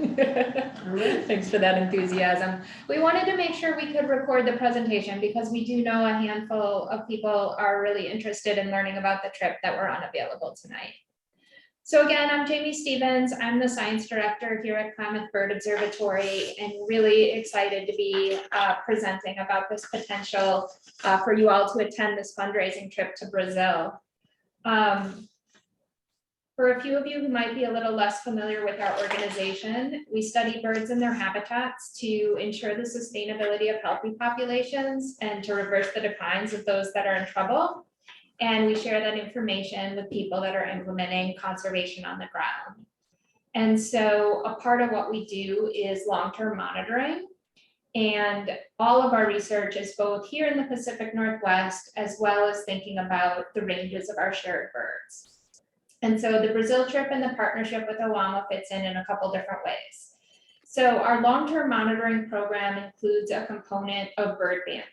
Thanks for that enthusiasm. We wanted to make sure we could record the presentation because we do know a handful of people are really interested in learning about the trip that were unavailable tonight. So again, I'm Jamie Stevens. I'm the science director here at Klamath Bird Observatory and really excited to be presenting about this potential for you all to attend this fundraising trip to Brazil. For a few of you who might be a little less familiar with our organization, we study birds and their habitats to ensure the sustainability of healthy populations and to reverse the declines of those that are in trouble. And we share that information with people that are implementing conservation on the ground. And so a part of what we do is long-term monitoring. And all of our research is both here in the Pacific Northwest, as well as thinking about the ranges of our shared birds. And so the Brazil trip and the partnership with OAMa fits in a couple different ways. So our long-term monitoring program includes a component of bird banding.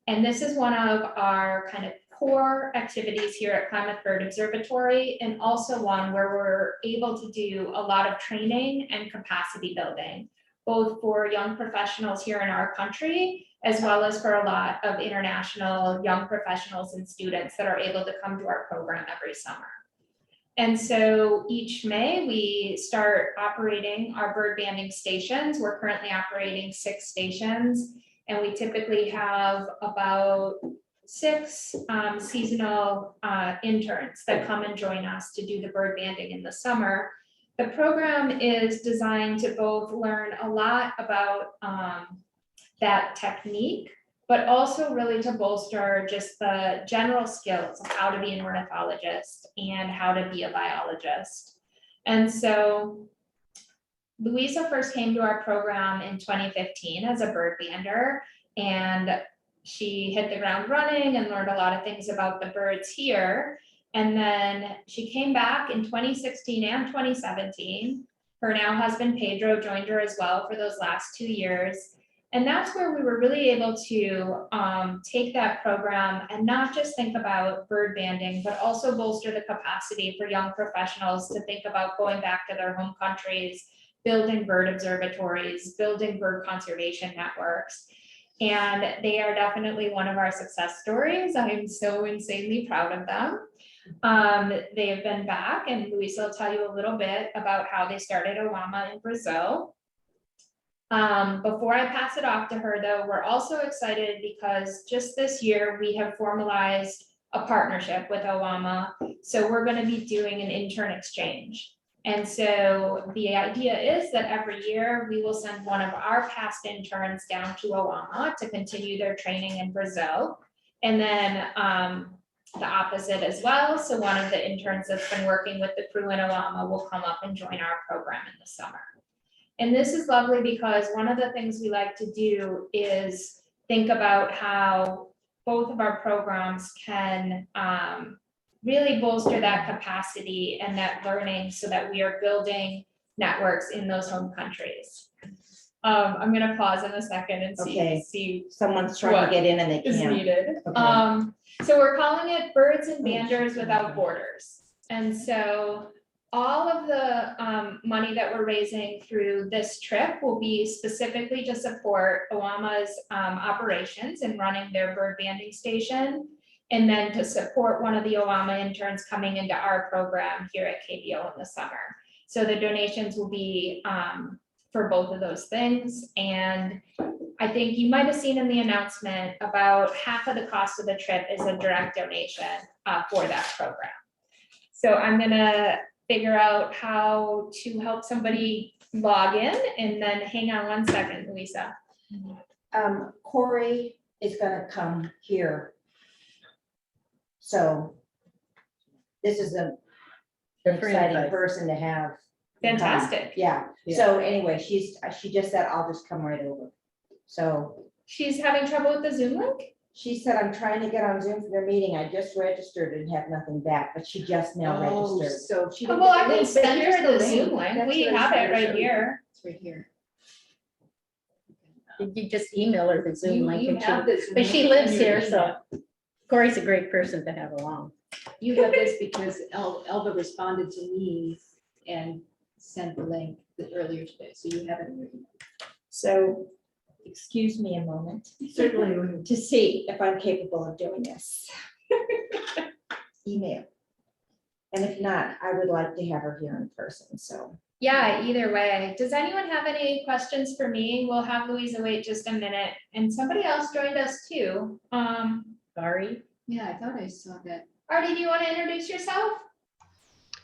And this is one of our kind of core activities here at Klamath Bird Observatory, and also one where we're able to do a lot of training and capacity building, both for young professionals here in our country, as well as for a lot of international young professionals and students that are able to come to our program every summer. And so each May, we start operating our bird banding stations. We're currently operating 6 stations, and we typically have about 6 seasonal interns that come and join us to do the bird banding in the summer. The program is designed to both learn a lot about that technique, but also really to bolster just the general skills of how to be an ornithologist and how to be a biologist. And so Luiza first came to our program in 2015 as a bird bander, and she hit the ground running and learned a lot of things about the birds here. And then she came back in 2016 and 2017. Her now husband Pedro joined her as well for those last 2 years. And that's where we were really able to take that program and not just think about bird banding, but also bolster the capacity for young professionals to think about going back to their home countries, building bird observatories, building bird conservation networks. And they are definitely one of our success stories. I am so insanely proud of them. They have been back, and Luiza will tell you a little bit about how they started OAMa in Brazil. Before I pass it off to her, though, we're also excited because just this year we have formalized a partnership with OAMa. So we're going to be doing an intern exchange. And so the idea is that every year we will send one of our past interns down to OAMa to continue their training in Brazil. And then the opposite as well. So one of the interns that's been working with the crew in OAMa will come up and join our program in the summer. And this is lovely because one of the things we like to do is think about how both of our programs can really bolster that capacity and that learning so that we are building networks in those home countries. I'm going to pause in a second and see someone's trying to get in and they is can't. needed. Okay. So we're calling it Birds and Banders Without Borders. And so all of the money that we're raising through this trip will be specifically to support OAMa's operations and running their bird banding station, and then to support one of the OAMa interns coming into our program here at KBO in the summer. So the donations will be for both of those things. And I think you might have seen in the announcement about half of the cost of the trip is a direct donation for that program. So I'm gonna figure out how to help somebody log in, and then hang on one second, Luiza. Corey is gonna come here. So this is an exciting person to have. Fantastic. Yeah. So anyway, she just said, I'll just come right over. So She's having trouble with the Zoom link? she said, I'm trying to get on Zoom for their meeting. I just registered and have nothing back, but she just now registered. So she. Oh, well, I can send her the Zoom link. We have it right here. It's right here. You just email her the Zoom link, and but she lives here, so Corey's a great person to have along. You have this because Elva responded to me and sent the link earlier today, so you have it in your email. So, excuse me a moment Certainly. to see if I'm capable of doing this. Email. And if not, I would like to have her here in person, so. Yeah, either way. Does anyone have any questions for me? We'll have Louisa wait just a minute, and somebody else joined us too. Sorry. Yeah, I thought I saw that. Artie, do you want to introduce yourself?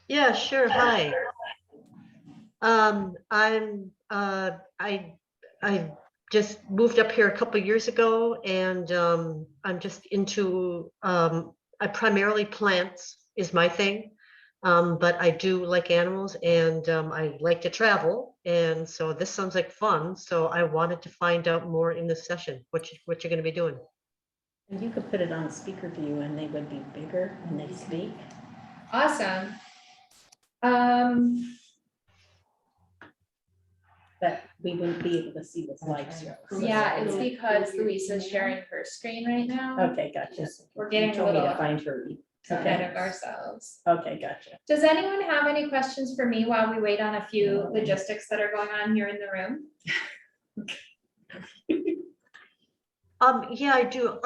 Yeah, sure. Hi. I just moved up here a couple years ago, and I'm just into I primarily plants is my thing. But I do like animals, and I like to travel, and so this sounds like fun. So I wanted to find out more in this session, what you're going to be doing. And you could put it on speaker view and they would be bigger when they speak. Awesome. But we wouldn't be able to see the slides. Yeah, it's because Louisa's sharing her screen right now. Okay, gotcha. We're getting a Told me little to find her. ahead of ourselves. Okay, gotcha. Does anyone have any questions for me while we wait on a few logistics that are going on here in the room? Yeah, I do.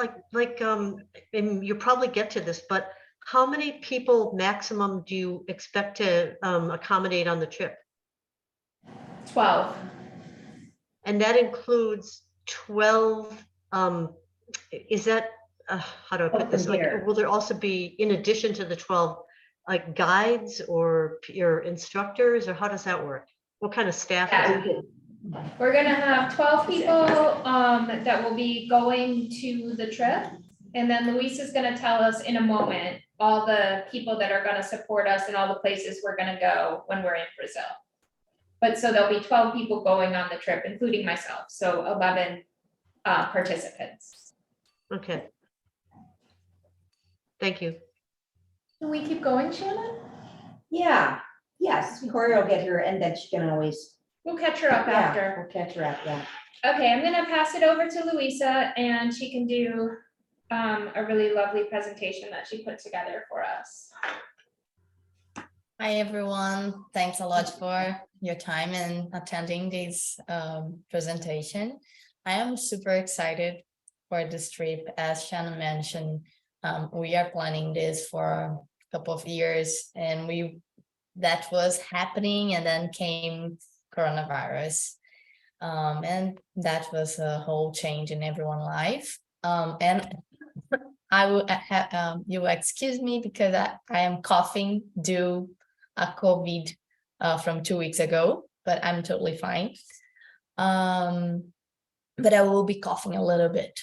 And you'll probably get to this, but how many people maximum do you expect to accommodate on the trip? 12. And that includes 12, is that, how do I put this? Like, here. will there also be, in addition to the 12, like guides or your instructors, or how does that work? What kind of staff? is it? We're gonna have 12 people that will be going to the trip. And then Luis is gonna tell us in a moment, all the people that are gonna support us and all the places we're gonna go when we're in Brazil. But so there'll be 12 people going on the trip, including myself, so 11 participants. Okay. Thank you. Can we keep going, Shannon? Yeah, yes, Corey will get her and then she can always. We'll catch her up Yeah, after. we'll catch her up, yeah. Okay, I'm gonna pass it over to Louisa and she can do a really lovely presentation that she put together for us. Hi, everyone. Thanks a lot for your time and attending this presentation. I am super excited for this trip. As Shannon mentioned, we are planning this for a couple of years, and that was happening, and then came coronavirus. And that was a whole change in everyone's life. And I will you will excuse me because I am coughing due a COVID from 2 weeks ago, but I'm totally fine. But I will be coughing a little bit.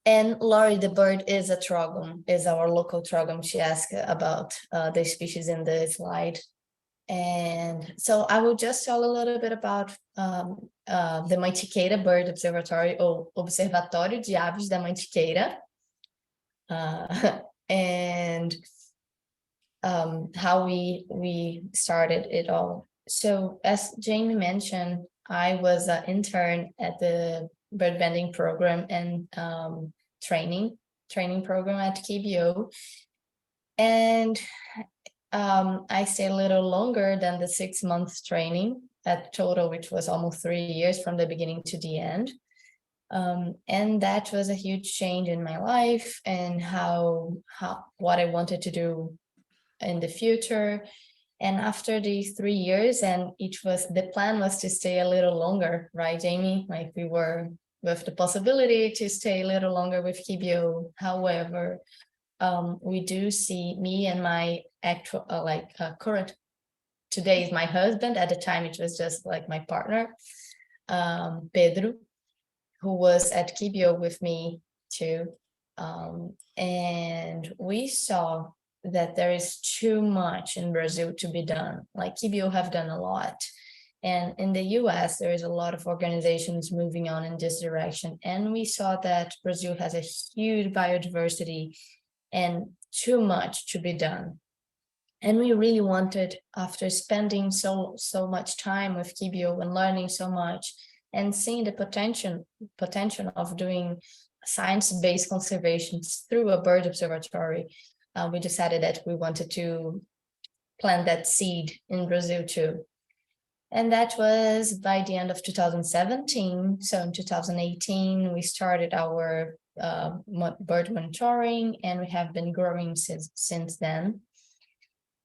And Laurie, the bird is a trogum, is our local trogum. She asked about the species in the slide. And so I will just tell a little bit about the Mantiqueira Bird Observatory, ou Observatório de Aves da Mantiqueira. And how we started it all. So as Jamie mentioned, I was an intern at the bird banding program and training program at KBO. And I stayed a little longer than the 6 months training at total, which was almost 3 years from the beginning to the end. And that was a huge change in my life and what I wanted to do in the future. And after these 3 years, and the plan was to stay a little longer, right, Jamie? Like we were with the possibility to stay a little longer with KBO. However, we do see me and my actual current, today is my husband. At the time, it was just like my partner, Pedro, who was at KBO with me too. And we saw that there is too much in Brazil to be done. Like KBO have done a lot. And in the US, there is a lot of organizations moving on in this direction. And we saw that Brazil has a huge biodiversity and too much to be done. And we really wanted, after spending so much time with KBO and learning so much and seeing the potential of doing science-based conservation through a bird observatory, we decided that we wanted to plant that seed in Brazil too. And that was by the end of 2017. So in 2018, we started our bird monitoring, and we have been growing since then.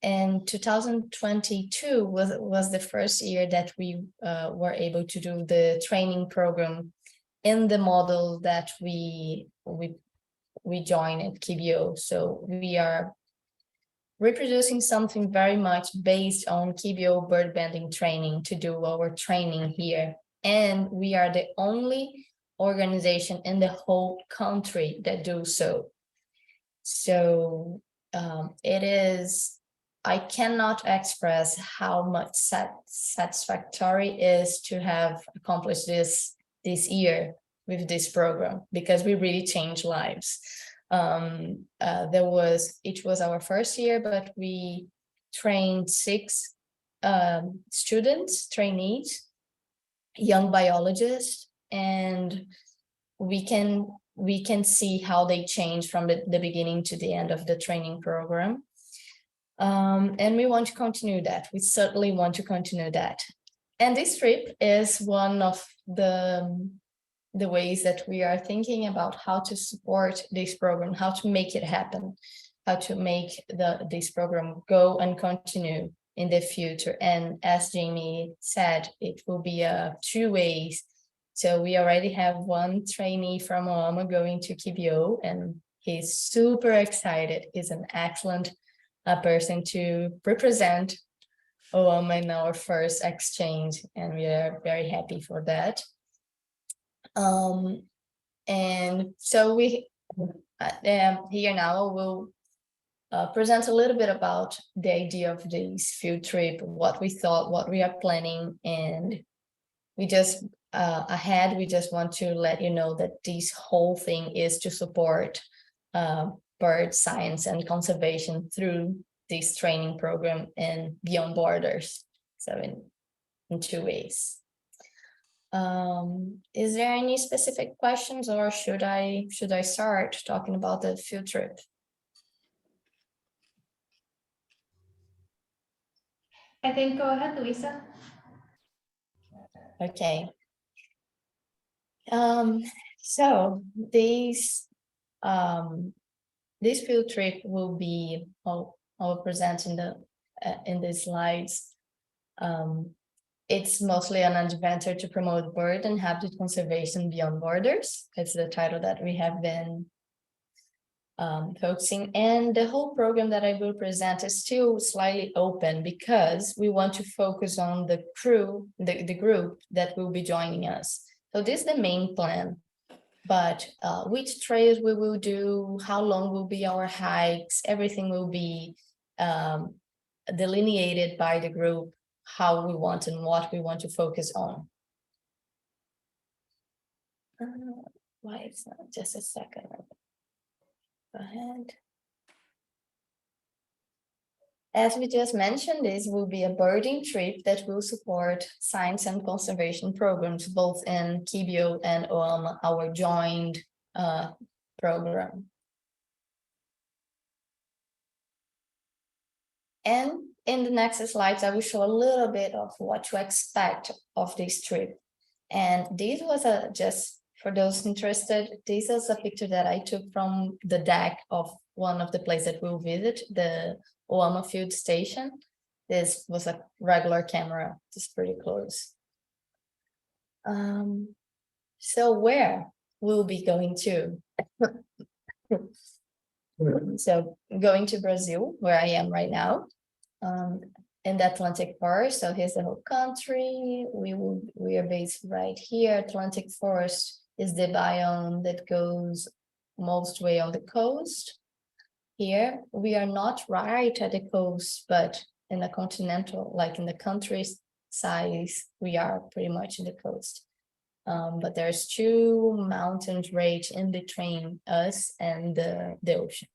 And 2022 was the first year that we were able to do the training program in the model that we joined at KBO. So we are reproducing something very much based on KBO bird banding training to do our training here. And we are the only organization in the whole country that do so. So it is, I cannot express how much satisfactory is to have accomplished this year with this program, because we really changed lives. It was our first year, but we trained 6 students, trainees, young biologists, and we can see how they change from the beginning to the end of the training program. And we want to continue that. We certainly want to continue that. And this trip is one of the ways that we are thinking about how to support this program, how to make it happen, how to make this program go and continue in the future. And as Jamie said, it will be 2 ways. So we already have 1 trainee from OAMa going to KBO, and he's super excited. He's an excellent person to represent OAMa in our first exchange, and we are very happy for that. And so we here now will present a little bit about the idea of this field trip, what we thought, what we are planning, and we just we just want to let you know that this whole thing is to support bird science and conservation through this training program and beyond borders. So in 2 ways. Is there any specific questions, or should I start talking about the field trip? I think go ahead, Luisa. Okay. So this field trip will be, I'll present in the slides. It's mostly an adventure to promote bird and habitat conservation beyond borders. It's the title that we have been focusing. And the whole program that I will present is still slightly open, because we want to focus on the crew, the group that will be joining us. So this is the main plan. But which trails we will do, how long will be our hikes, everything will be delineated by the group, how we want and what we want to focus on. Why it's not just a second. Go ahead. As we just mentioned, this will be a birding trip that will support science and conservation programs, both in KBO and OAMa, our joined program. And in the next slides, I will show a little bit of what to expect of this trip. And this was just for those interested, this is a picture that I took from the deck of one of the places that we'll visit, the OAMa field station. This was a regular camera, just pretty close. So where we'll be going to? So going to Brazil, where I am right now, in the Atlantic Forest. So here's the whole country. We are based right here. Atlantic Forest is the biome that goes most way on the coast. Here we are not right at the coast, but in the continental, like in the countryside, we are pretty much in the coast. But there's 2 mountains right in between us and the ocean.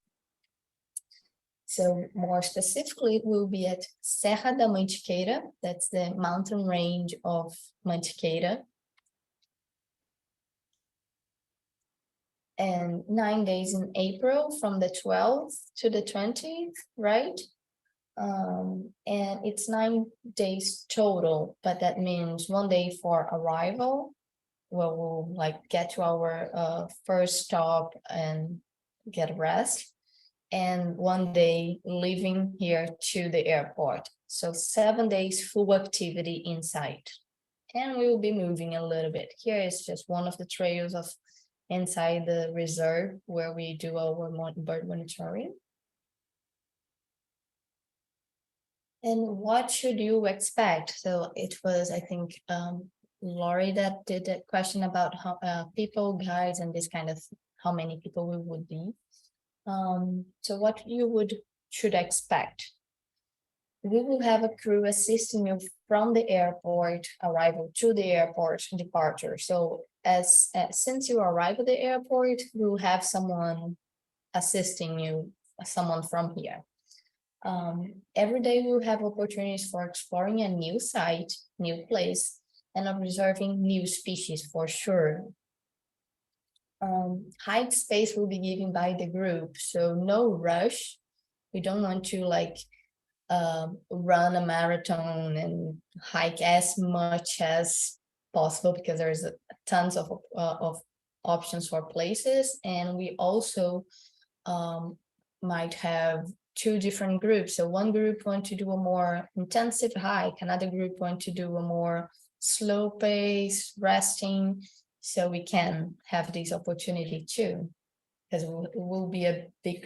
So more specifically, it will be at Serra da Mantiqueira. That's the mountain range of Mantiqueira. And 9 days in April, from the 12th to the 20th, right? And it's 9 days total, but that means 1 day for arrival, where we'll like get to our first stop and get rest, and 1 day leaving here to the airport. So 7 days full activity inside. And we will be moving a little bit. Here is just one of the trails of inside the reserve where we do our bird monitoring. And what should you expect? So it was, I think, Lori that did a question about how people, guides, and this kind of how many people we would be. So what you should expect. We will have a crew assisting you from the airport arrival to the airport departure. So since you arrive at the airport, we will have someone assisting you, someone from here. Every day we will have opportunities for exploring a new site, new place, and observing new species for sure. Hike space will be given by the group, so no rush. We don't want to like run a marathon and hike as much as possible, because there's tons of options for places, and we also might have 2 different groups. So one group want to do a more intensive hike, another group want to do a more slow pace, resting. So we can have this opportunity too, because it will be a big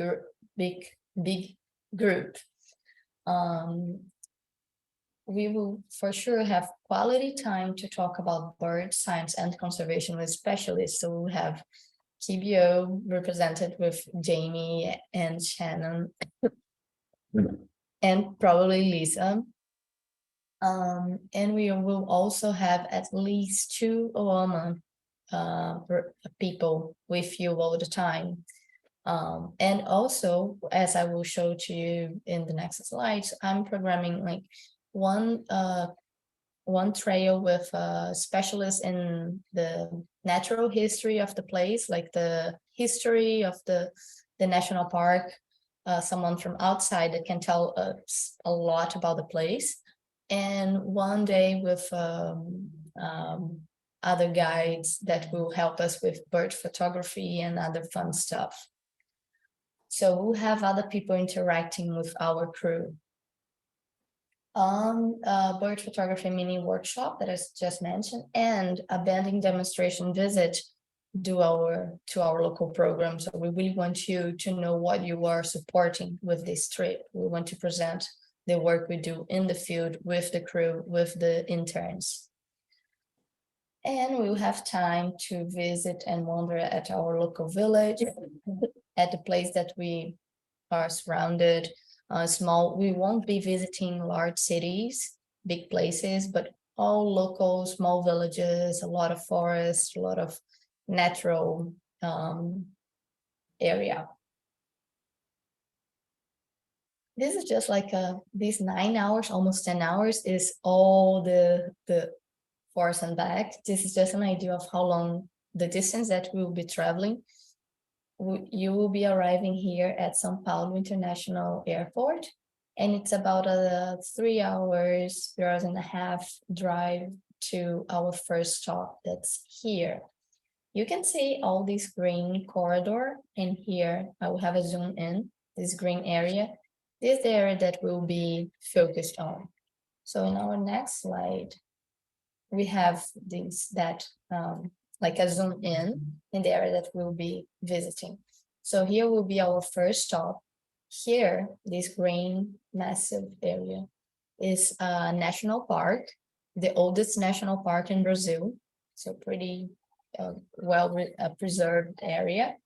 group. We will for sure have quality time to talk about bird science and conservation with specialists. So we'll have KBO represented with Jamie and Shannon and probably Lisa. And we will also have at least 2 OAMa people with you all the time. And also, as I will show to you in the next slides, I'm programming like one trail with a specialist in the natural history of the place, like the history of the national park, someone from outside that can tell us a lot about the place, and 1 day with other guides that will help us with bird photography and other fun stuff. So we'll have other people interacting with our crew. Bird photography mini workshop that I just mentioned, and a banding demonstration visit to our local program. So we really want you to know what you are supporting with this trip. We want to present the work we do in the field with the crew, with the interns. And we'll have time to visit and wander at our local village, at the place that we are surrounded. We won't be visiting large cities, big places, but all local small villages, a lot of forests, a lot of natural area. This is just like these 9 hours, almost 10 hours is all the forth and back. This is just an idea of how long the distance that we'll be traveling. You will be arriving here at São Paulo International Airport, and it's about a 3 hours, 3.5 hours drive to our first stop that's here. You can see all this green corridor, and here I will have a zoom in, this green area. This is the area that we'll be focused on. So in our next slide, we have like a zoom in the area that we'll be visiting. So here will be our first stop. Here, this green massive area is a national park, the oldest national park in Brazil. So pretty well preserved area.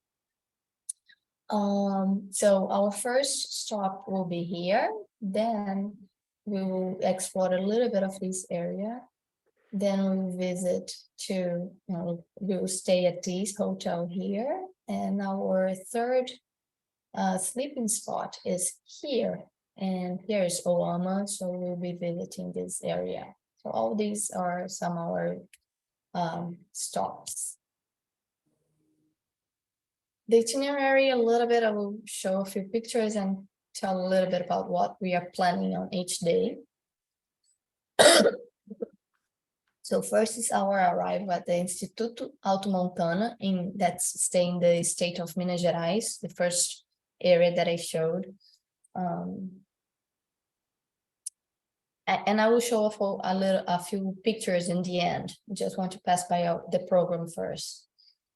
So our first stop will be here. Then we will explore a little bit of this area. Then we'll we'll stay at this hotel here. And our third sleeping spot is here. And here is OAMa, so we'll be visiting this area. So all these are some of our stops. The itinerary a little bit, I will show a few pictures and tell a little bit about what we are planning on each day. So first is our arrival at the Instituto Alto Montana, that's staying in the state of Minas Gerais, the first area that I showed. And I will show a few pictures in the end. Just want to pass by the program first.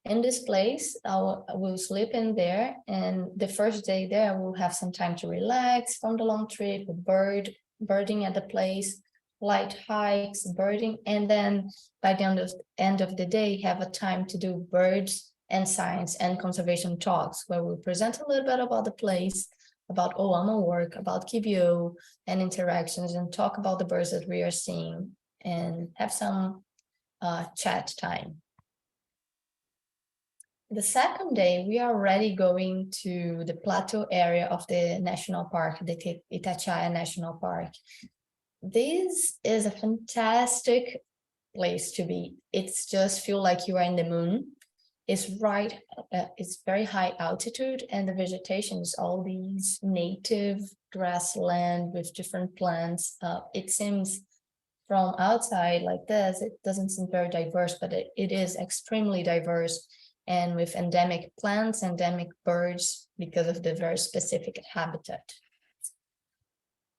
In this place, I will sleep in there, and the first day there, I will have some time to relax from the long trip, birding at the place, light hikes, birding, and then by the end of the day, have a time to do birds and science and conservation talks, where we'll present a little bit about the place, about OAMa work, about KBO and interactions, and talk about the birds that we are seeing, and have some chat time. The second day, we are already going to the plateau area of the national park, the Itatiaia National Park. This is a fantastic place to be. It's just feel like you are in the moon. It's it's very high altitude, and the vegetation is all these native grassland with different plants. It seems from outside like this, it doesn't seem very diverse, but it is extremely diverse, and with endemic plants, endemic birds, because of the very specific habitat.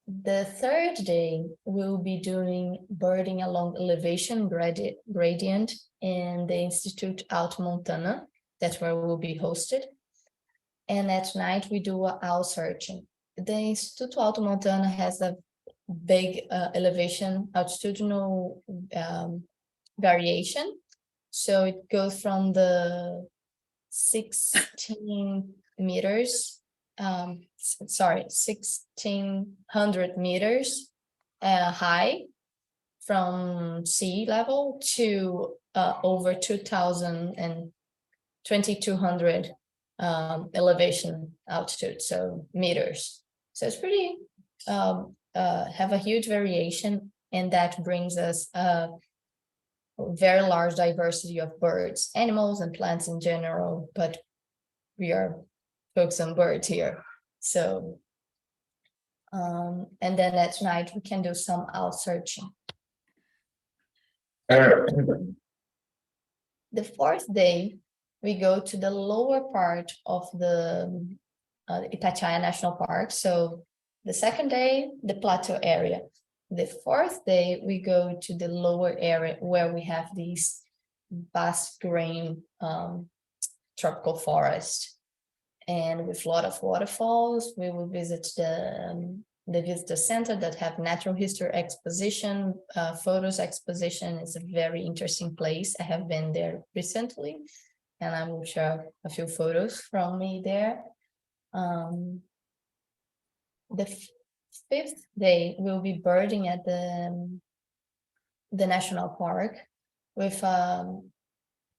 The third day, we'll be doing birding along elevation gradient in the Institute Alto Montana. That's where we'll be hosted. And at night, we do owl searching. The Institute Alto Montana has a big elevation, altitudinal variation. So it goes from the 16 meters, 1,600 meters high from sea level to over 2,000 and 2,200 elevation altitude, so meters. So it's pretty, have a huge variation, and that brings us a very large diversity of birds, animals, and plants in general, but we are focused on birds here. So, and then at night we can do some owl searching. The fourth day, we go to the lower part of the Itatiaia National Park. So the second day, the plateau area. The fourth day, we go to the lower area where we have these vast green tropical forest. And with a lot of waterfalls, we will visit the visitor center that have natural history exposition, photos exposition. It's a very interesting place. I have been there recently, and I will share a few photos from me there. The fifth day, we'll be birding at the national park with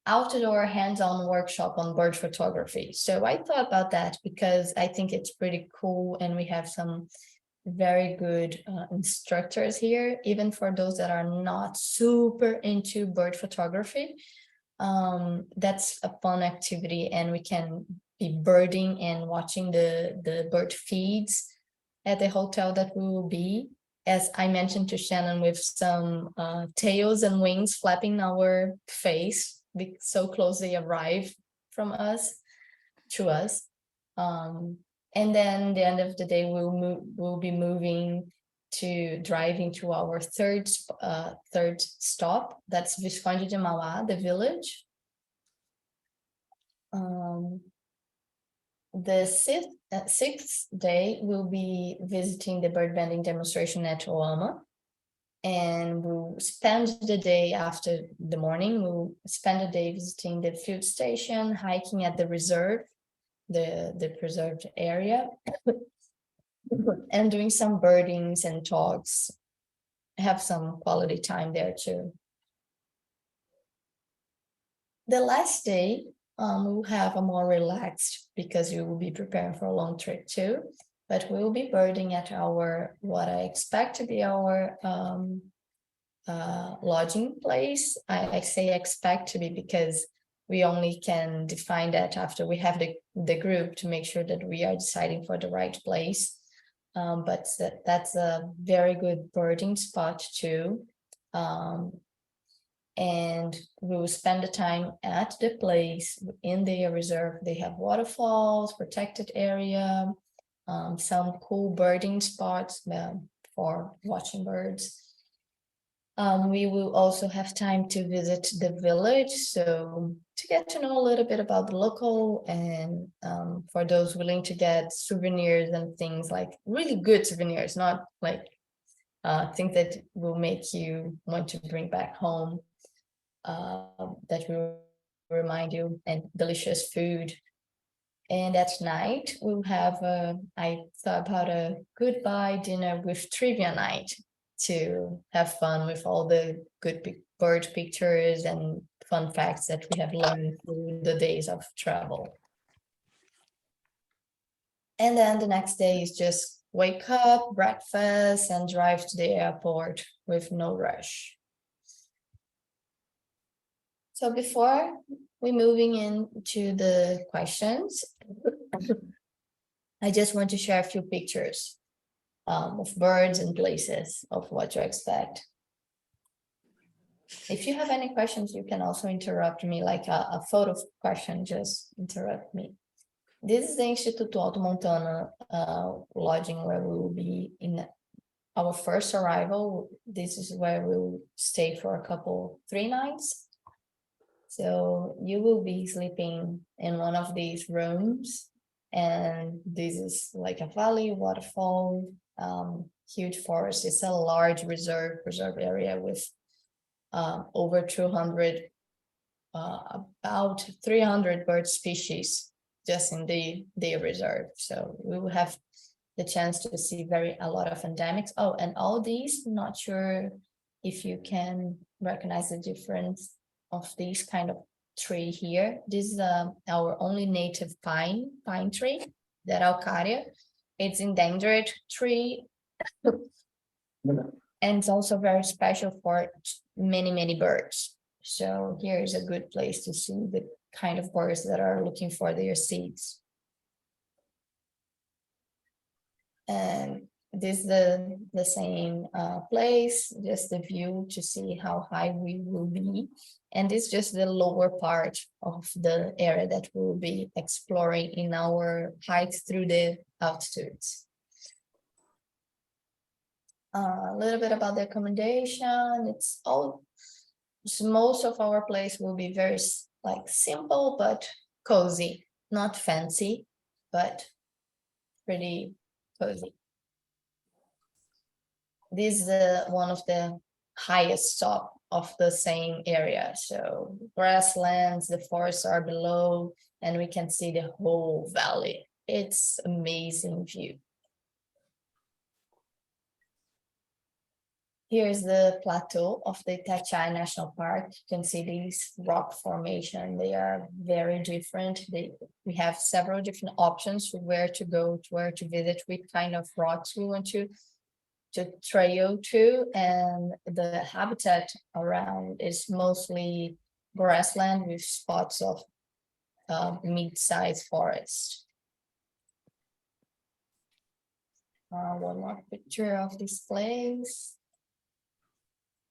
outdoor hands-on workshop on bird photography. So I thought about that because I think it's pretty cool, and we have some very good instructors here, even for those that are not super into bird photography. That's a fun activity, and we can be birding and watching the bird feeds at the hotel that we will be, as I mentioned to Shannon, with some tails and wings flapping our face, so close they arrive from us to us. And then the end of the day, we'll be driving to our third stop. That's Visconde de Mauá, the village. The sixth day, we'll be visiting the bird banding demonstration at OAMa, and we'll spend the day after the morning. We'll spend the day visiting the field station, hiking at the reserve, the preserved area, and doing some birdings and talks. Have some quality time there too. The last day, we'll have a more relaxed, because you will be preparing for a long trip too, but we'll be birding at what I expect to be our lodging place. I say expect to be because we only can define that after we have the group to make sure that we are deciding for the right place. But that's a very good birding spot too. And we will spend the time at the place in the reserve. They have waterfalls, protected area, some cool birding spots for watching birds. We will also have time to visit the village, so to get to know a little bit about the local, and for those willing to get souvenirs and things, like really good souvenirs, not like things that will make you want to bring back home, that will remind you, and delicious food. And at night we'll have I thought about a goodbye dinner with trivia night, to have fun with all the good bird pictures and fun facts that we have learned through the days of travel. And then the next day is just wake up, breakfast, and drive to the airport with no rush. So before we moving into the questions, I just want to share a few pictures of birds and places of what to expect. If you have any questions, you can also interrupt me, like a photo question, just interrupt me. This is the Instituto Alto Montana lodging, where we will be in our first arrival. This is where we'll stay for 3 nights. So you will be sleeping in one of these rooms, and this is like a valley, waterfall, huge forest. It's a large reserve area with over 200, about 300 bird species just in the reserve. So we will have the chance to see a lot of endemics. Oh, and all these, not sure if you can recognize the difference of this kind of tree here. This is our only native pine tree, the Araucaria. It's endangered tree, and it's also very special for many birds. So here is a good place to see the kind of birds that are looking for their seeds. And this is the same place, just the view to see how high we will be. And it's just the lower part of the area that we'll be exploring in our hike through the altitudes. A little bit about the accommodation. Most of our place will be very simple but cozy, not fancy, but pretty cozy. This is one of the highest top of the same area. So grasslands, the forests are below, and we can see the whole valley. It's amazing view. Here's the plateau of the Itatiaia National Park. You can see these rock formation. They are very different. We have several different options for where to go, where to visit, which kind of rocks we want to trail to, and the habitat around is mostly grassland with spots of mid-sized forest. One more picture of this place.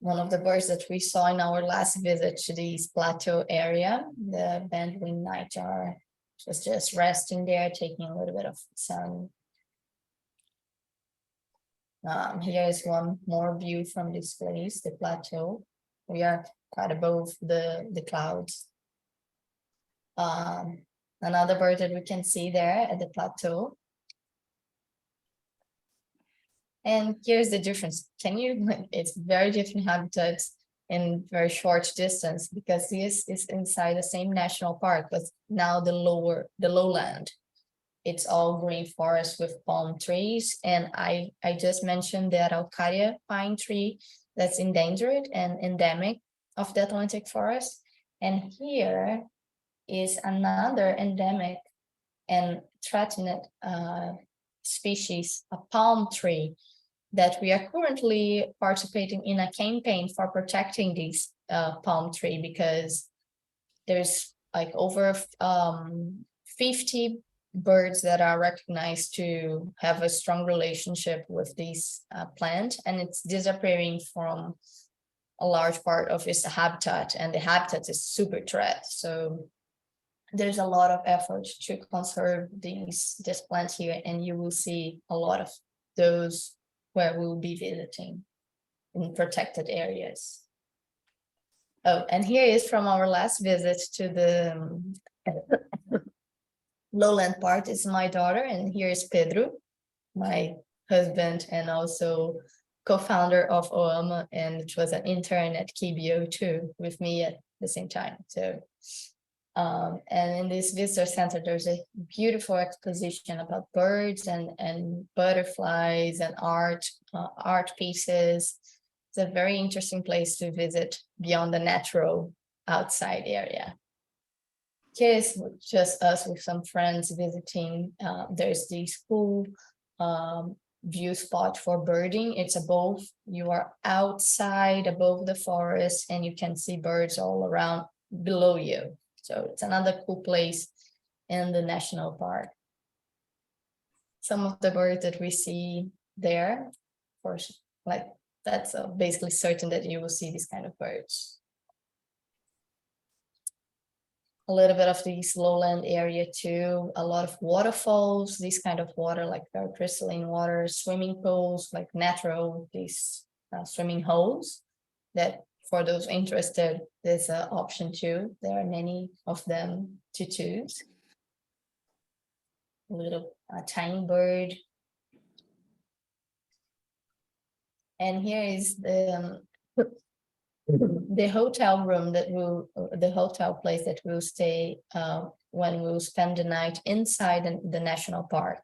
One of the birds that we saw in our last visit to this plateau area, the banded nightjar, was just resting there, taking a little bit of sun. Here is one more view from this place, the plateau. We are quite above the clouds. Another bird that we can see there at the plateau. And here's the difference. It's very different habitats in very short distance, because this is inside the same national park, but now the lowland. It's all green forest with palm trees. And I just mentioned the Araucaria pine tree that's endangered and endemic of the Atlantic forest. And here is another endemic and threatened species, a palm tree, that we are currently participating in a campaign for protecting this palm tree, because there's like over 50 birds that are recognized to have a strong relationship with this plant, and it's disappearing from a large part of its habitat, and the habitat is super threat. So there's a lot of effort to conserve this plant here, and you will see a lot of those where we will be visiting in protected areas. Oh, and here is from our last visit to the lowland part. Is my daughter, and here is Pedro, my husband, and also co-founder of OAMa, and which was an intern at KBO too, with me at the same time. So, and in this visitor center, there's a beautiful exposition about birds and butterflies and art pieces. It's a very interesting place to visit beyond the natural outside area. Here is just us with some friends visiting. There's this cool view spot for birding. It's above, you are outside above the forest, and you can see birds all around below you. So it's another cool place in the national park. Some of the birds that we see there, of course, like that's basically certain that you will see these kind of birds. A little bit of this lowland area too, a lot of waterfalls, this kind of water, like very crystalline water, swimming pools, like natural, these swimming holes that for those interested, there's an option too. There are many of them to choose. A little tiny bird. And here is the hotel room that will, the hotel place that we'll stay when we'll spend the night inside the national park.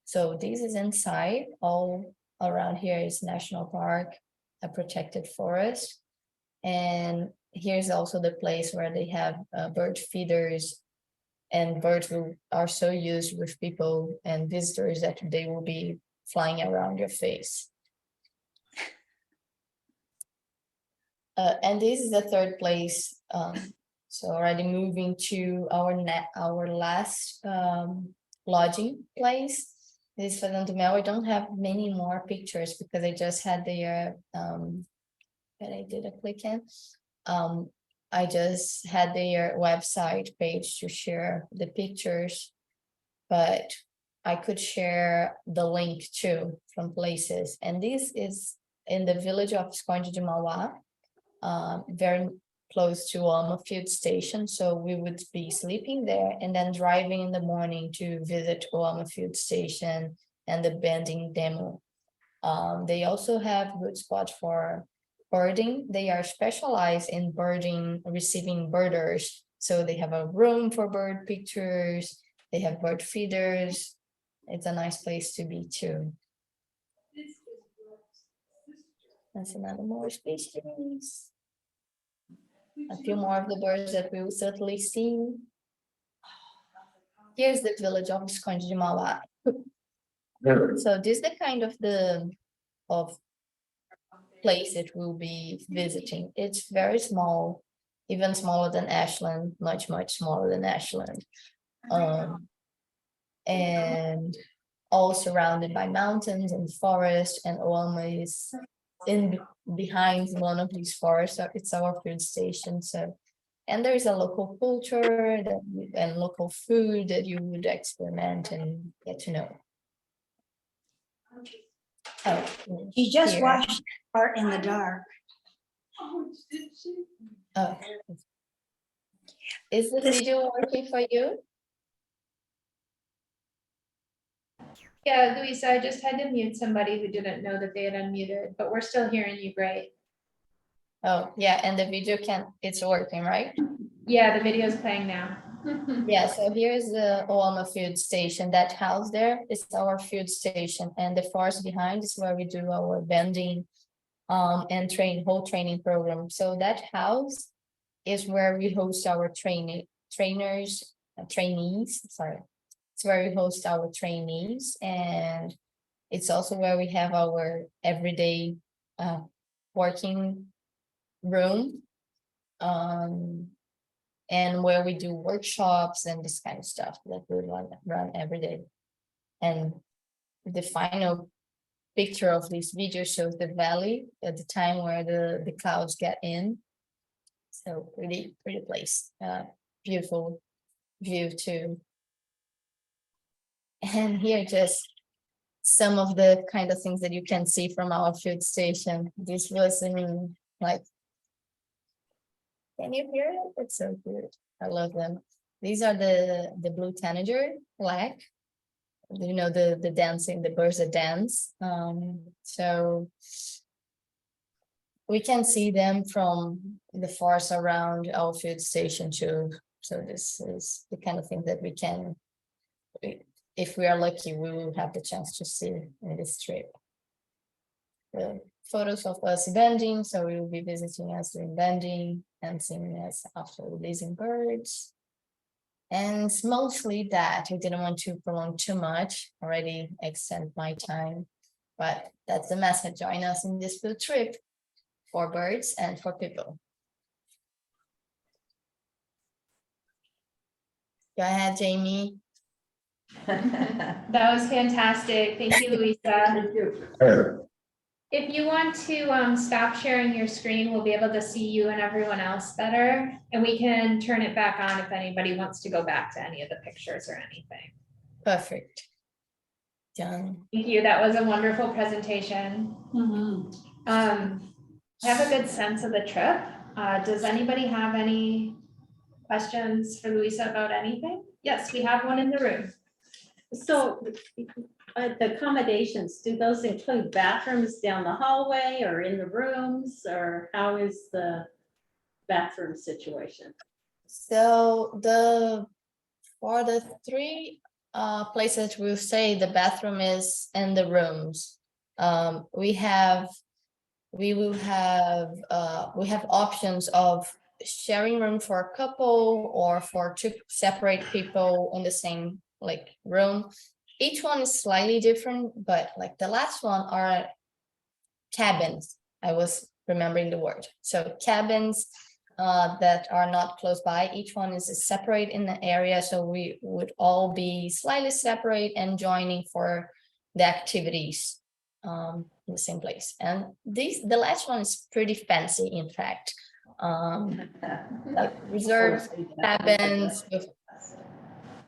So this is inside, all around here is national park, a protected forest. And here's also the place where they have bird feeders, and birds are so used with people and visitors that they will be flying around your face. And this is the third place. So already moving to our last lodging place. This is Fazenda do Mel. I don't have many more pictures because I just had their that I did a click in. I just had their website page to share the pictures, but I could share the link too from places. And this is in the village of Esconde de Mauá, very close to OAMa field station. So we would be sleeping there and then driving in the morning to visit OAMa field station and the bending demo. They also have good spot for birding. They are specialized in birding, receiving birders. So they have a room for bird pictures. They have bird feeders. It's a nice place to be too. That's another more species. A few more of the birds that we will certainly see. Here's the village of Esconde de Mauá. So this is the kind of place that we'll be visiting. It's very small, even smaller than Ashland, much smaller than Ashland. And all surrounded by mountains and forest, and OAMa is in behind one of these forests. So it's our field station. So, and there is a local culture and local food that you would experiment and get to know. Oh, You just here. watched art in the dark. Oh. Is the video working for you? Yeah, Luisa, I just had to mute somebody who didn't know that they had unmuted, but we're still hearing you great. Oh, yeah, and the video it's working, right? Yeah, the video is playing now. Yeah, so here's the OAMa field station. That house there is our field station, and the forest behind is where we do our bending and whole training program. So that house is where we host our trainees. Sorry, it's where we host our trainees, and it's also where we have our everyday working room. and where we do workshops and this kind of stuff that we run every day. And the final picture of this video shows the valley at the time where the clouds get in. So pretty place, beautiful view too. And here just some of the kind of things that you can see from our field station. This was in like, can you hear it? It's so good. I love them. These are the blue tanager black. You know, the dancing, the birds that dance. So we can see them from the forest around our field station too. So this is the kind of thing that we can, if we are lucky, we will have the chance to see in this trip. The photos of us vending, so we will be visiting us doing vending and seeing us after releasing birds. And it's mostly that. I didn't want to prolong too much, already extend my time, but that's the message. Join us in this field trip for birds and for people. Go ahead, Jamie. That was fantastic. Thank you, Luisa. Thank you. If you want to stop sharing your screen, we'll be able to see you and everyone else better. And we can turn it back on if anybody wants to go back to any of the pictures or anything. Perfect. Done. Thank you. That was a wonderful presentation. I have a good sense of the trip. Does anybody have any questions for Luisa about anything? Yes, we have one in the room. So the accommodations, do those include bathrooms down the hallway or in the rooms, or how is the bathroom situation? So for the three places we'll say the bathroom is in the rooms. We have options of sharing room for a couple or for two separate people in the same like room. Each one is slightly different, but like the last one are cabins. I was remembering the word. So cabins that are not close by. Each one is separate in the area. So we would all be slightly separate and joining for the activities in the same place. And the last one is pretty fancy, in fact. Like reserved cabins with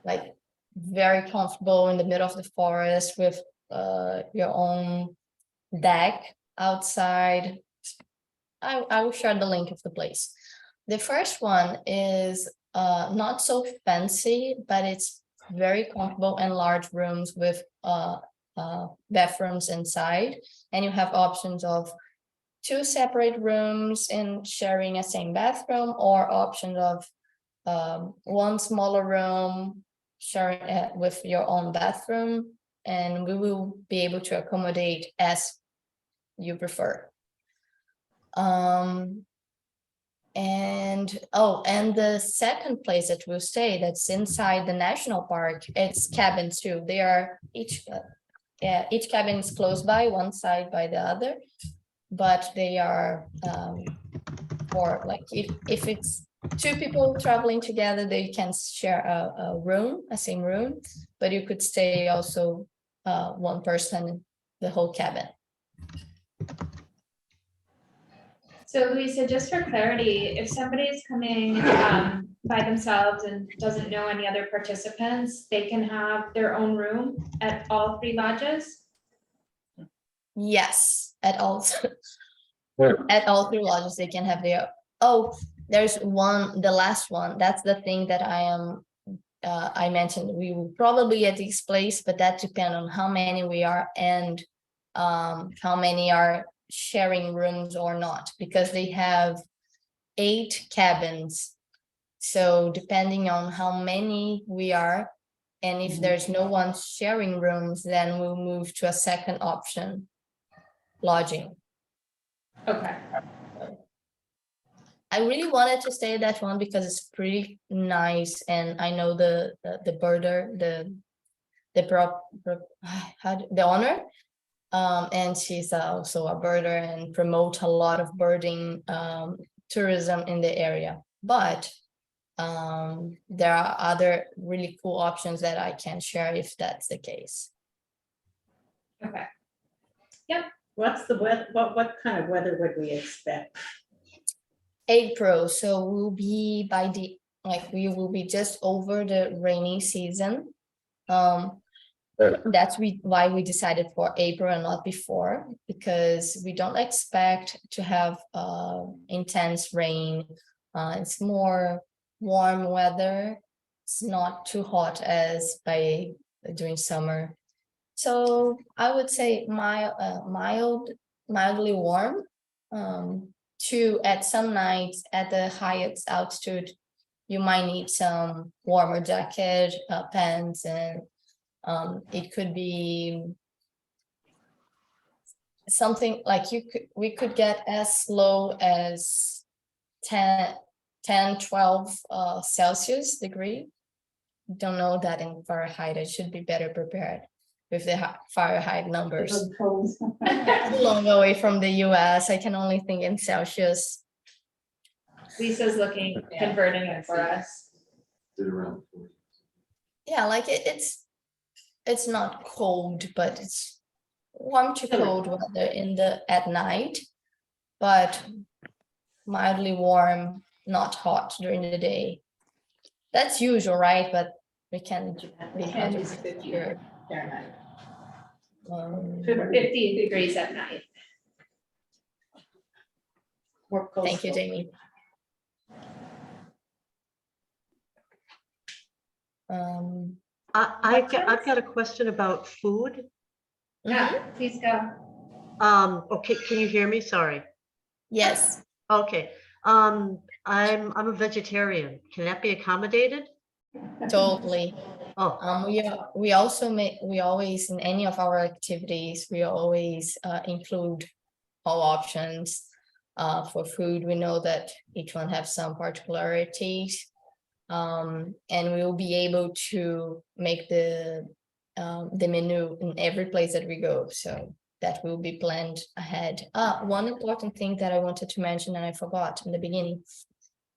like very comfortable in the middle of the forest with your own deck outside. I will share the link of the place. The first one is not so fancy, but it's very comfortable and large rooms with bathrooms inside, and you have options of two separate rooms and sharing a same bathroom, or options of one smaller room sharing with your own bathroom, and we will be able to accommodate as you prefer. And the second place that we'll stay, that's inside the national park, it's cabins too. They are each cabin is close by, one side by the other, but they are for like if it's two people traveling together, they can share a same room, but you could stay also one person in the whole cabin. So Luisa, just for clarity, if somebody is coming by themselves and doesn't know any other participants, they can have their own room at all three lodges? Yes, at all three lodges they can have their. Oh, there's one, the last one. That's the thing that I mentioned. We will probably at this place, but that depends on how many we are and how many are sharing rooms or not, because they have 8 cabins. So depending on how many we are, and if there's no one sharing rooms, then we'll move to a second option, lodging. Okay. I really wanted to stay at that one because it's pretty nice, and I know the birder, the owner, and she's also a birder and promote a lot of birding tourism in the area. But There are other really cool options that I can share if that's the case. Okay. What's the weather, what kind of weather would we expect? April, so we'll be we will be just over the rainy season. That's why we decided for April and not before, because we don't expect to have intense rain. It's more warm weather. It's not too hot as during summer. So I would say mildly warm. At some nights at the highest altitude, you might need some warmer jacket, pants, and it could be something like we could get as low as 10, 12 Celsius degree. Don't know that in Fahrenheit. I should be better prepared with the Fahrenheit numbers. Too long away from the US. I can only think in Celsius. Lisa's looking, converting it for us. Did around 40. Yeah, like it's not cold, but it's warm to cold weather at night, but mildly warm, not hot during the day. That's usual, right? But we can be 100% sure. Fahrenheit. 50 degrees at night. More Thank you, coastal. Jamie. I've got a question about food. Yeah, please go. Okay, can you hear me? Sorry. Yes, Okay. I'm a vegetarian. Can that be accommodated? totally. Oh, We always in any of our activities, we always include all options for food. We know that each one have some particularities, and we will be able to make the menu in every place that we go. So that will be planned ahead. One important thing that I wanted to mention and I forgot in the beginning.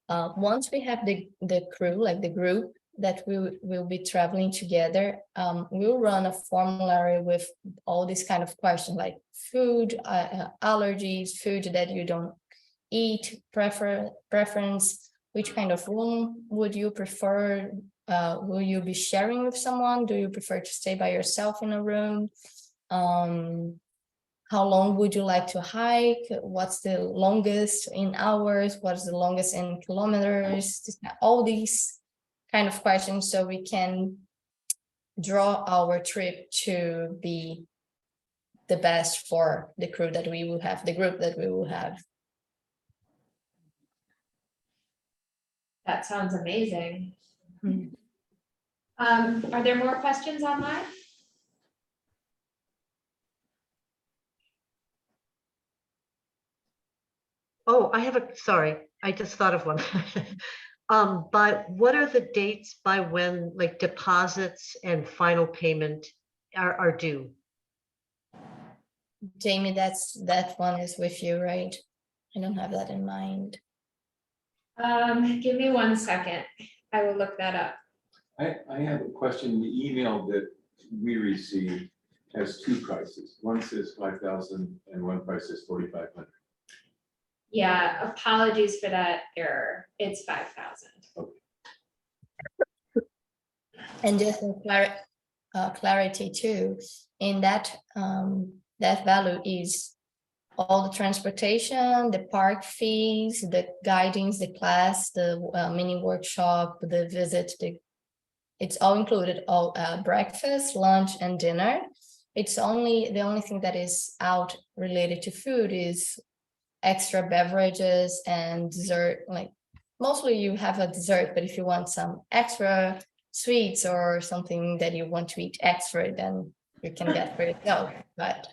Once we have the crew, like the group that will be traveling together, we'll run a formulary with all these kind of questions like food, allergies, food that you don't eat, preference, which kind of room would you prefer? Will you be sharing with someone? Do you prefer to stay by yourself in a room? How long would you like to hike? What's the longest in hours? What's the longest in kilometers? All these kind of questions so we can draw our trip to be the best for the crew that we will have, the group that we will have. That sounds amazing. Hmm. Are there more questions online? oh, sorry, I just thought of one. But what are the dates by when like deposits and final payment are due? Jamie, that one is with you, right? I don't have that in mind. Give me 1 second. I will look that up. I have a question. The email that we received has two prices. One says 5,000 and one price says 4,500. Yeah, apologies for that error. It's 5,000. And just for clarity too, in that that value is all the transportation, the park fees, the guidings, the class, the mini workshop, the visit, it's all included, all breakfast, lunch, and dinner. It's the only thing that is out related to food is extra beverages and dessert. Like mostly you have a dessert, but if you want some extra sweets or something that you want to eat extra, then you can get for yourself. But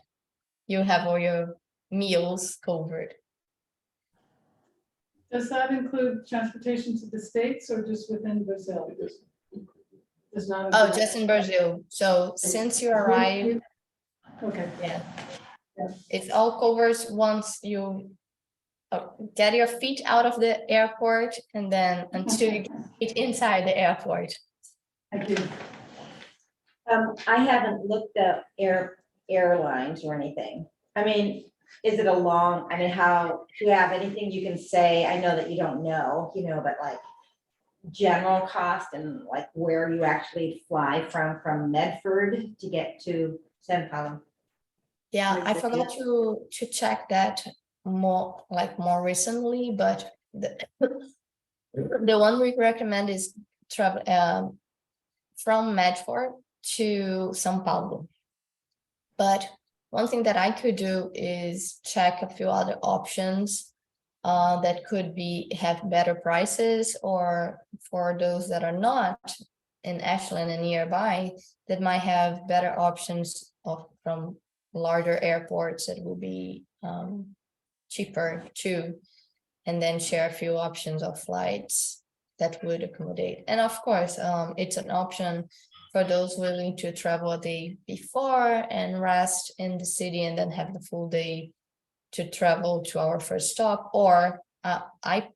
you have all your meals covered. Does that include transportation to the States or just within Brazil? It doesn't. Does not. Oh, include- just in Brazil. So since you arrive, Okay. yeah, Yeah. it's all covers once you get your feet out of the airport and then until you get inside the airport. Thank you. I haven't looked up airlines or anything. I mean, is it a long, I mean, how, do you have anything you can say? I know that you don't know, but like general cost and like where you actually fly from Medford to get to San Paulo? Yeah, I Is it- forgot to check that more recently, but the one we recommend is travel from Medford to São Paulo. But one thing that I could do is check a few other options that could have better prices, or for those that are not in Ashland and nearby, that might have better options from larger airports that will be cheaper too, and then share a few options of flights that would accommodate. And of course, it's an option for those willing to travel a day before and rest in the city and then have the full day to travel to our first stop. Or I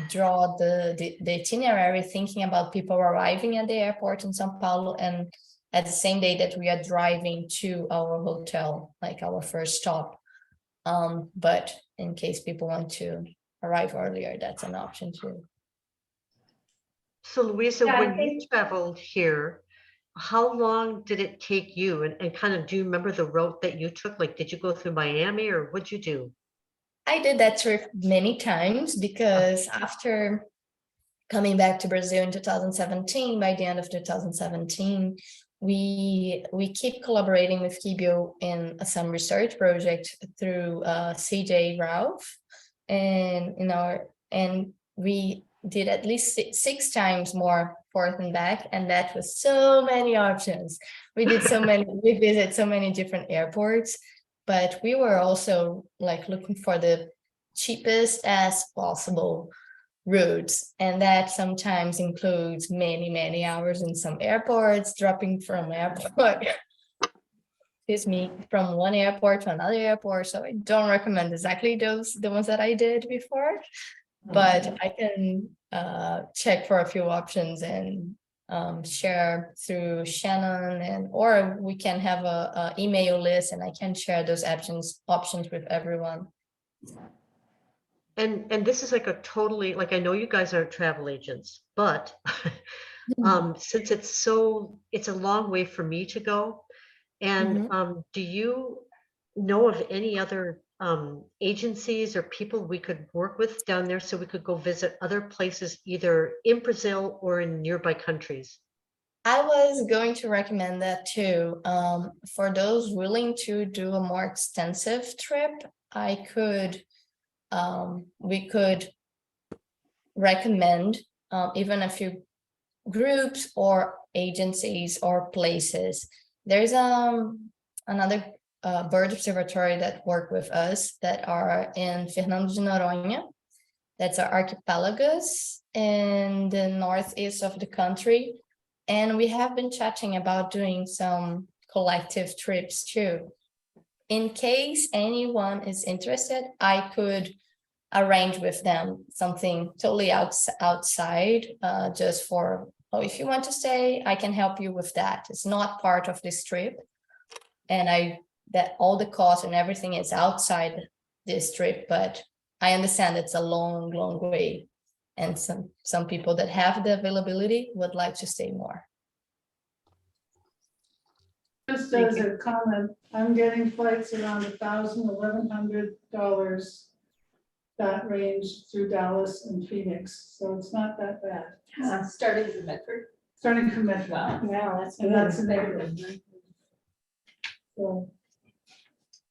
draw the itinerary thinking about people arriving at the airport in São Paulo and at the same day that we are driving to our hotel, like our first stop. But in case people want to arrive earlier, that's an option too. So Luiza, Yeah, I when you traveled here, how long did it take you? And kind of, do you remember the route that you took? Like, did you go through Miami or what'd you do? I did that trip many times because after coming back to Brazil in 2017, by the end of 2017, we keep collaborating with KBO in some research project through CJ Ralph, and we did at least six times more forth and back, and that was so many options. We did we visited so many different airports, but we were also like looking for the cheapest as possible routes, and that sometimes includes many hours in some airports, dropping from airport from one airport to another airport. So I don't recommend exactly the ones that I did before, but I can check for a few options and share through Shannon, or we can have a email list and I can share those options with everyone. And this is like a totally, like, I know you guys aren't travel agents, but since it's a long way for me to go. And do you know of any other agencies or people we could work with down there so we could go visit other places either in Brazil or in nearby countries? I was going to recommend that too. For those willing to do a more extensive trip, we could recommend even a few groups or agencies or places. There's another bird observatory that work with us that are in Fernando de Noronha. That's our archipelagos in the northeast of the country. And we have been chatting about doing some collective trips too. In case anyone is interested, I could arrange with them something totally outside, just for, if you want to stay, I can help you with that. It's not part of this trip. And that all the cost and everything is outside this trip, but I understand it's a long way. And some people that have the availability would like to stay more. Just as a comment, I'm getting flights around $1,000, $1,100, that range through Dallas and Phoenix, so it's not that bad. Starting from Medford. Starting from Medford, Wow, that's and that's a neighborhood. So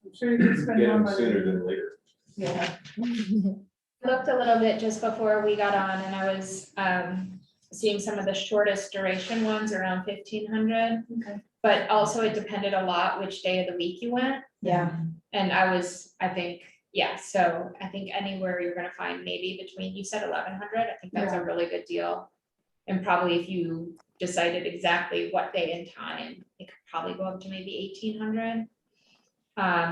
I'm sure you can spend Get more them money. sooner than later. Yeah. I looked a little bit just before we got on, and I was seeing some of the shortest duration ones around 1,500. Okay. But also it depended a lot which day of the week you went. Yeah. And I think anywhere you're gonna find maybe between, you said 1,100, I think that's a really good deal. And probably if you decided exactly what day and time, it could probably go up to maybe 1,800.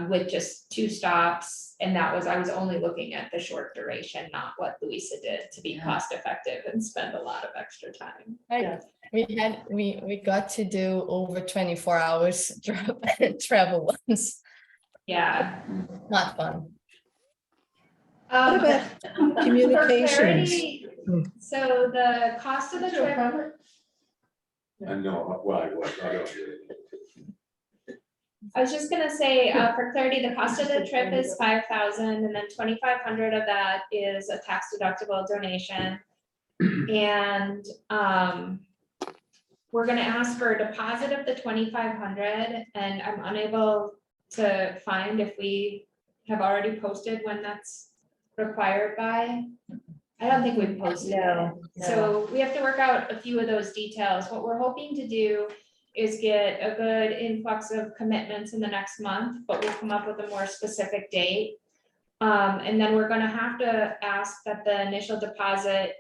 with just 2 stops, and I was only looking at the short duration, not what Luisa did to be cost effective and spend a lot of extra time. Right. We got to do over 24 hours travel once. Yeah. Not fun. Um, about for communications? clarity, so the cost of the trip, I know, well, I was, I don't really. I was just gonna say, for clarity, the cost of the trip is 5,000, and then 2,500 of that is a tax deductible donation. And, we're gonna ask for a deposit of the 2,500, and I'm unable to find if we have already posted when that's required by. I don't think we've posted it. No, So we have to work out a few of those details. What we're hoping to do is get a good influx of commitments in the next month, but we'll come up with a more specific date. And then we're gonna have to ask that the initial deposit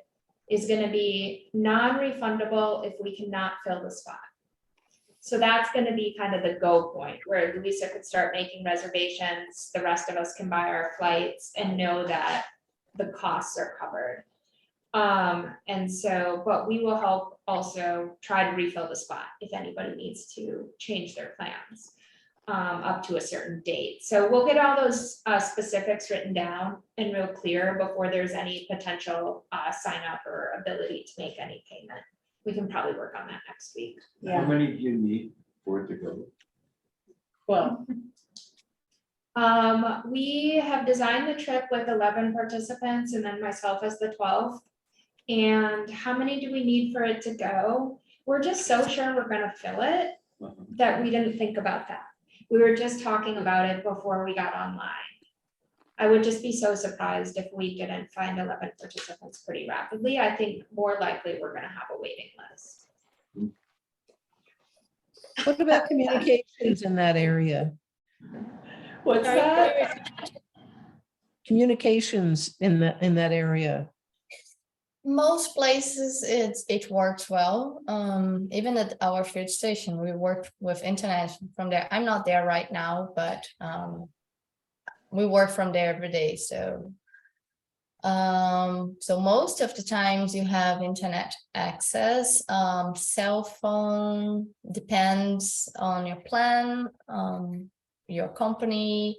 is gonna be non-refundable if we cannot fill the spot. So that's gonna be kind of the go point where Luisa could start making reservations, the rest of us can buy our flights and know that the costs are covered. And so, but we will help also try to refill the spot if anybody needs to change their plans up to a certain date. So we'll get all those specifics written down and real clear before there's any potential sign up or ability to make any payment. We can probably work on that next week. How many do you need for it to go? Well, We have designed the trip with 11 participants and then myself as the 12th. And how many do we need for it to go? We're just so sure we're gonna fill it that we didn't think about that. We were just talking about it before we got online. I would just be so surprised if we didn't find 11 participants pretty rapidly. I think more likely we're gonna have a waiting list. What about communications in that area? what's that? Communications in that area? Most places it works well. Even at our field station, we work with internet from there. I'm not there right now, but we work from there every day. So most of the times you have internet access. Cell phone depends on your plan, your company,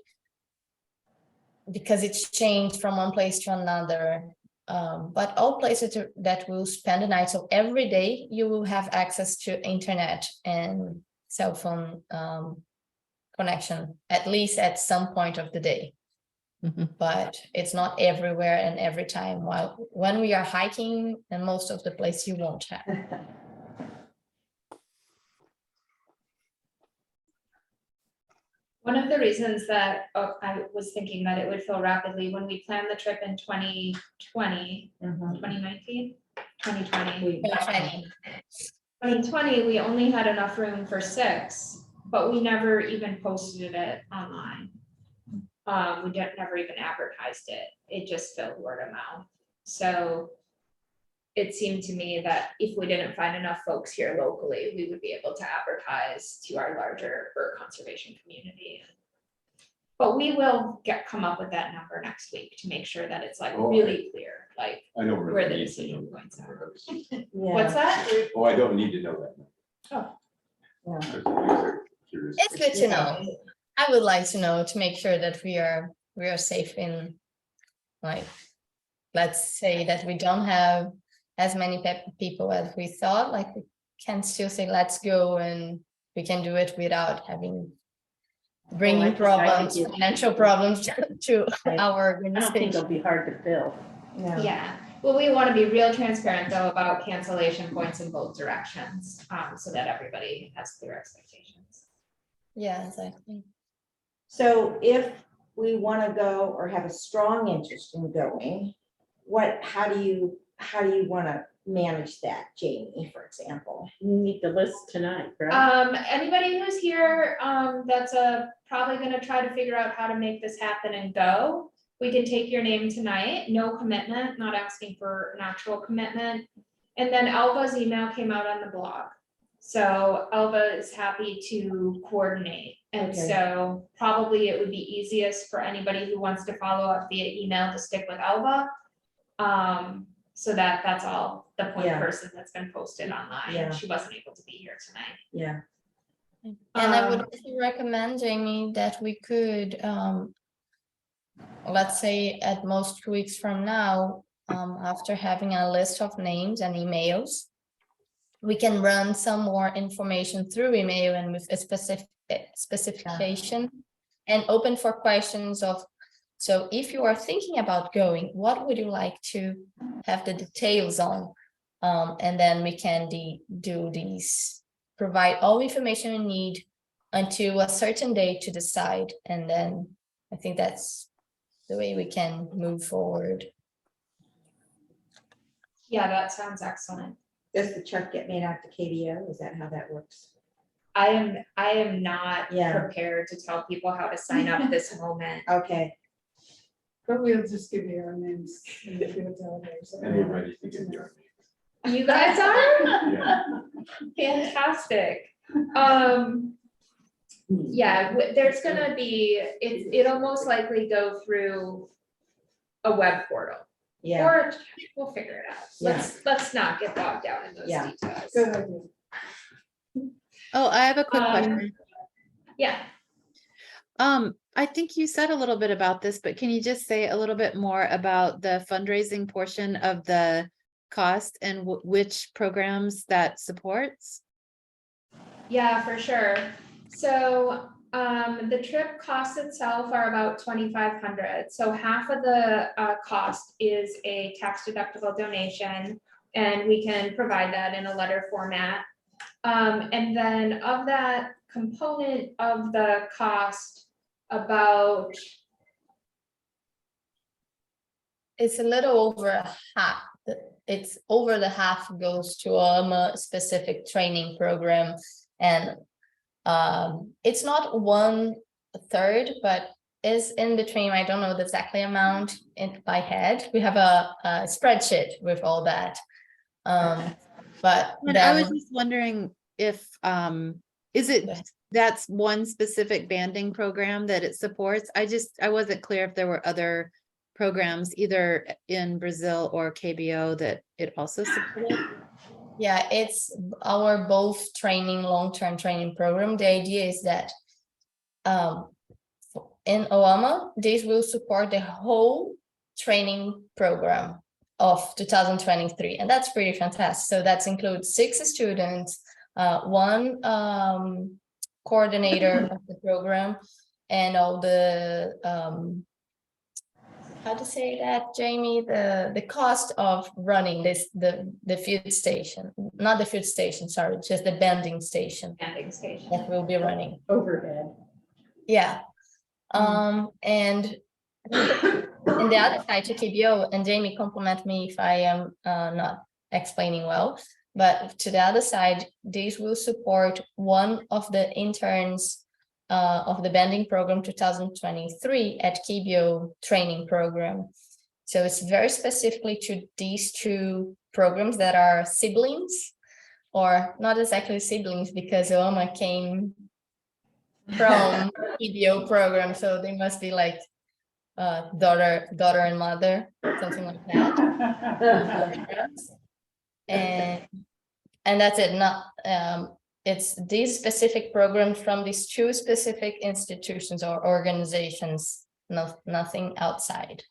because it's changed from one place to another. But all places that will spend the night, so every day you will have access to internet and cell phone connection, at least at some point of the day. But it's not everywhere and every time. While when we are hiking, and most of the place you won't have. One of the reasons that I was thinking that it would fill rapidly when we planned the trip in 2020, 2019, 2020. 2020, we only had enough room for 6, but we never even posted it online. We never even advertised it. It just filled word of mouth. So it seemed to me that if we didn't find enough folks here locally, we would be able to advertise to our larger bird conservation community. But we will come up with that number next week to make sure that it's like really clear, like I don't where really the need to decision know. points are. Yeah. What's that? Oh, I don't need to know that. Oh. Yeah. I was just curious. It's good to know. I would like to know to make sure that we are safe in, like, let's say that we don't have as many people as we thought, like we can still say, let's go, and we can do it without having bringing problems, financial problems to our I don't think organization. it'll be hard to fill. Yeah, well, we want to be real transparent though about cancellation points in both directions, so that everybody has clear expectations. Yeah, exactly. So if we want to go or have a strong interest in going, how do you want to manage that, Jamie, for example? You need the list tonight, right? Anybody who's here, that's probably gonna try to figure out how to make this happen and go. We can take your name tonight, no commitment, not asking for an actual commitment. And then Elva's email came out on the blog. So Elva is happy to coordinate And Okay. so probably it would be easiest for anybody who wants to follow up via email to stick with Elva. So that's all the point Yeah. person that's been posted online. Yeah. She wasn't able to be here tonight. Yeah, And I would Um, also recommend, Jamie, that we could, let's say at most 2 weeks from now, after having a list of names and emails, we can run some more information through email and with a specification and open for questions of, so if you are thinking about going, what would you like to have the details on? And then we can do these, provide all information we need until a certain date to decide. And then I think that's the way we can move forward. yeah, that sounds excellent. does the truck get made out to KBO? Is that how that works? I am not Yeah. prepared to tell people how to sign up this moment. Okay, But we'll just give you our names and give it to others. And we're ready to get your You guys are? Yeah. Fantastic. Yeah, there's gonna be, it'll most likely go through a web portal. yeah, Or we'll figure it out. Let's not get bogged down in those Yeah. details. Good idea. Oh, I have a quick Um, question. Yeah, I think you said a little bit about this, but can you just say a little bit more about the fundraising portion of the cost and which programs that supports? yeah, for sure. So the trip costs itself are about 2,500. So half of the cost is a tax deductible donation, and we can provide that in a letter format. And then of that component of the cost, about It's a little over half. It's over the half goes to a specific training program, and it's not 1/3, but is in between. I don't know the exactly amount in by head. We have a spreadsheet with all that. But And I was then just wondering if, is it, Go ahead. that's one specific banding program that it supports? I wasn't clear if there were other programs either in Brazil or KBO that it also supported. yeah, it's our both training, long-term training program. The idea is that in OAMa, this will support the whole training program of 2023, and that's pretty fantastic. So that includes 6 students, one coordinator of the program, and all the how to say that, Jamie, the cost of running the field station, not the field station, sorry, just the banding station landing station. that will be running. Overhead. Yeah. And in the other side to KBO, and Jamie, compliment me if I am not explaining well, but to the other side, these will support one of the interns of the banding program 2023 at KBO training program. So it's very specifically to these two programs that are siblings, or not exactly siblings, because OAMa came from KBO program, so they must be like daughter and mother, something like that. And that's it. Not it's these specific programs from these two specific institutions or organizations, nothing outside.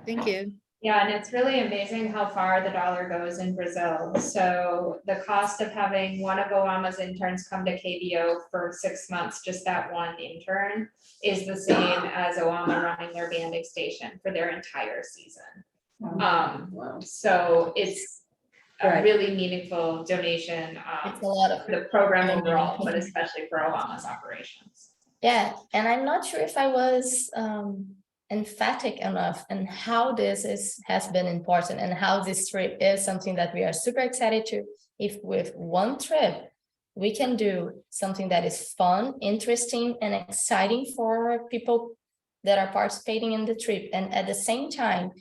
Thank you. Yeah, and it's really amazing how far the dollar goes in Brazil. So the cost of having one of OAMa's interns come to KBO for 6 months, just that one intern, is the same as OAMA running their banding station for their entire season. So it's a Right. really meaningful donation It's a lot of for the program overall, but especially for OAMA's operations. Yeah, and I'm not sure if I was emphatic enough and how this has been important, and how this trip is something that we are super excited to. If with one trip we can do something that is fun, interesting, and exciting for people that are participating in the trip, and at the same time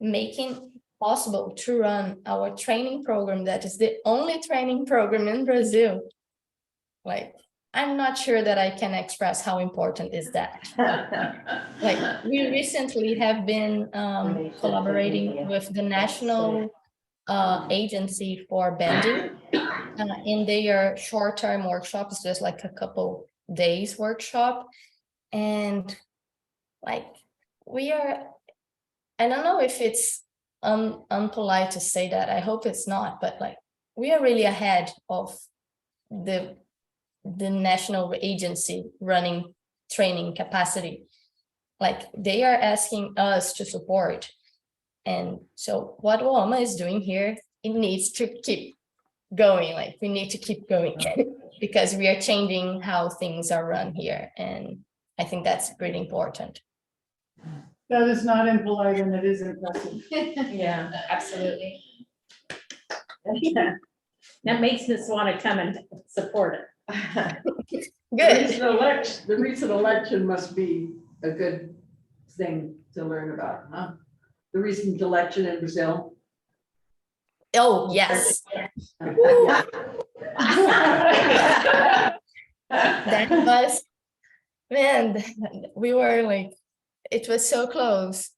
making possible to run our training program that is the only training program in Brazil. Like, I'm not sure that I can express how important is that. Like, we recently have been collaborating with the National Agency for Banding in their short-term workshops, just like a couple days workshop. And like, we are, I don't know if it's unpolite to say that, I hope it's not, but like, we are really ahead of the national agency running training capacity. Like, they are asking us to support. And so what OAMa is doing here, it needs to keep going. Like, we need to keep going because we are changing how things are run here. And I think that's pretty important. That is not impolite and it is impressive. Yeah. Absolutely. Yeah. That makes us want to come and support it. Good. The recent election must be a good thing to learn about, huh? The recent election in Brazil. Oh, yes. That was, man, we were like, it was so close.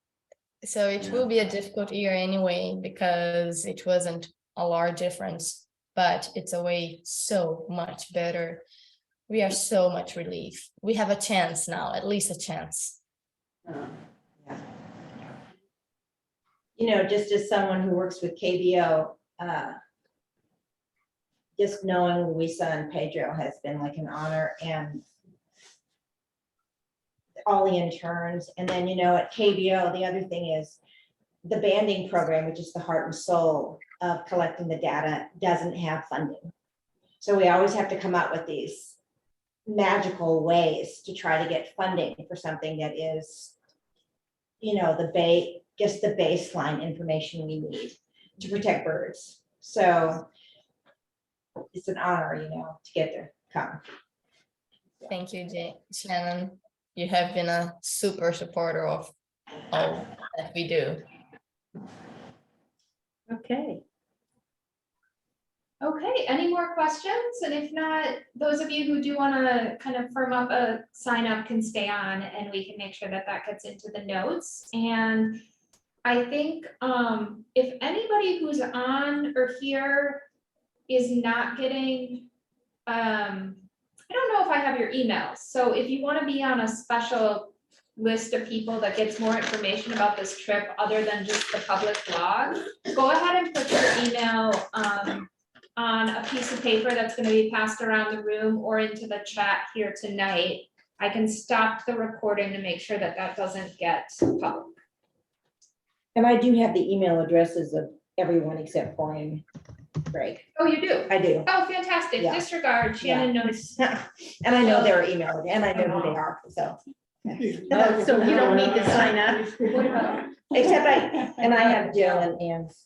So it will be a difficult year anyway, because it wasn't a large difference, but it's a way so much better. We are so much relief. We have a chance now, at least a chance. You know, just as someone who works with KBO, just knowing Luisa and Pedro has been like an honor, and all the interns. And then, you know, at KBO, the other thing is the banding program, which is the heart and soul of collecting the data, doesn't have funding. So we always have to come up with these magical ways to try to get funding for something that is, you know, just the baseline information we need to protect birds. So it's an honor, you know, to get to come. Thank you, Shannon. You have been a super supporter of all that we do. Okay. Okay, any more questions? And if not, those of you who do want to kind of firm up a sign up can stay on, and we can make sure that that gets into the notes. And I think if anybody who's on or here is not getting, I don't know if I have your emails. So if you want to be on a special list of people that gets more information about this trip other than just the public blog, go ahead and put your email on a piece of paper that's going to be passed around the room or into the chat here tonight. I can stop the recording to make sure that that doesn't get public. And I do have the email addresses of everyone except for Greg. Oh, you do? I do. Oh, fantastic. Yeah. Disregard. Shannon knows. And I know their email, and I know who they are, so. So you don't need to sign up. What about? Except I have Jill and Ann's